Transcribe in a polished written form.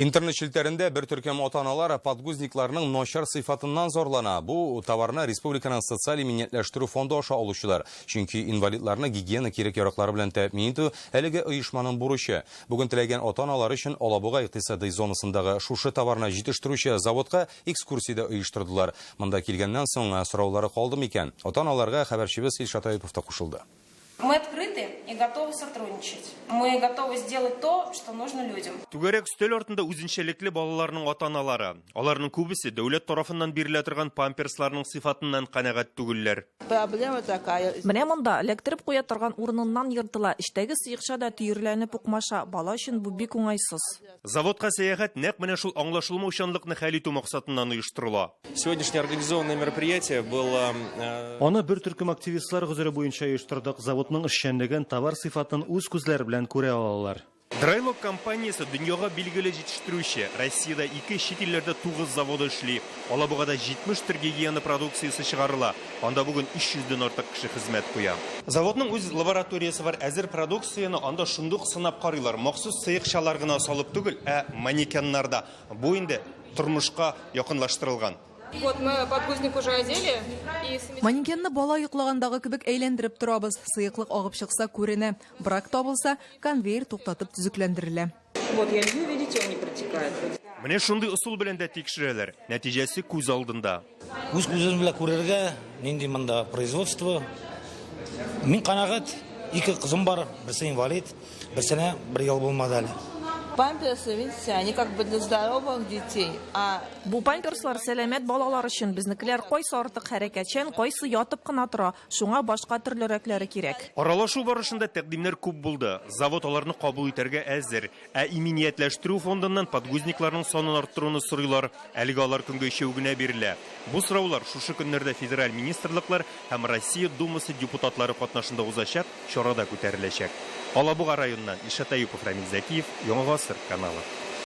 Интернет шилтерінде бір түркем отаналар подгузникларының ношар сыйфатынан зорлана. Бұл товарны республиканың социаль минетләштіру фонды аша алушылар. Чөнки инвалидларны гигиена керек яраклары белән тәэмин итү әлеге оешманың бурычы. Бүген теләгән отаналар өчен Алабуга икътисади зонасындагы шушы товарны җитештерүче заводка экскурсияда оештырдылар. Монда килгәннән соң сораулары калды микән? Отаналарга хәбәрчебез Илшат Аюпов та кушылды. Мы открыты и готовы сотрудничать. Мы готовы сделать то, что нужно людям. Түгәрәк өстәл артында үзенчәлекле балаларның ата-аналары. Аларның күбесе дәүләт тарафыннан бирелә торган памперсларның сыйфатыннан канәгать түгелләр. Проблема такая. Менә монда электрип куя торган урыныннан йыртыла. Иштәге сыекча да төйерләнеп укмаша. Бала өчен бу бик уңайсыз. Заводка сәяхәт нәкъ менә шул аңлашылмаучанлыкны хәл итү максатыннан оештырыла. Сегодняшнее организованное мероприятие было... Аны бер төркем активистлар гүзәре буенча оештырдык. Заводның эшчәнлеген, товар сыйфатын үз күзләре белән күрә алалар. Драйлок компаниясе дөньяга билгеле җитештерүче. Россиядә 2 чит илләрдә 9 заводы эшли. Алабугада 70 төр гигиена продукциясе чыгарыла. Анда бүген 300дән артык кеше хезмәт куя. Заводның үз лабораториясе бар. Әзер продукцияны анда шундук сынап карыйлар. Махсус сыекчалар гына салып түгел, манекеннарда. Бу инде тормышка якынлаштырылган. Вот мы подгузник уже одели. Манекенны бала йоклагандагы кебек әйләндереп торабыз. Сыеклык агып чыкса күренә. Брак табылса, конвейер туктатып төзекләндерелә. Вот я вижу, видите, они протекают. Менә шундый усул белән дә тикшерәләр. Нәтиҗәсе күз алдында. Үз күзем белән күрергә, нинди монда производство. Мин канагать, 2 кызым бар, берсе инвалид, берсенә 1 ел булмады әле. Памперсы, видите, они как бы для здоровых детей. Бу памперслар сәламәт балалар өчен. Безнекеләр кайсы артык хәрәкәтчән, кайсы ятып кына тора. Шуңа башка төрлерәкләре кирәк. Аралашу барышында тәкъдимнәр күп булды. Завод аларны кабул итәргә әзер. Иминиятләштерү фондыннан подгузникларның санын арттыруны сорыйлар. Әлегә алар көнгә өчәү генә бирелә. Бу сораулар шушы көннәрдә федераль министрлыклар һәм Россия Думасы депутатлары катнашында узачак, чарада күтәреләчәк. Алабуга районыннан Илшат Аюпов, Рамил Закиев, Яңа Гасыр каналы.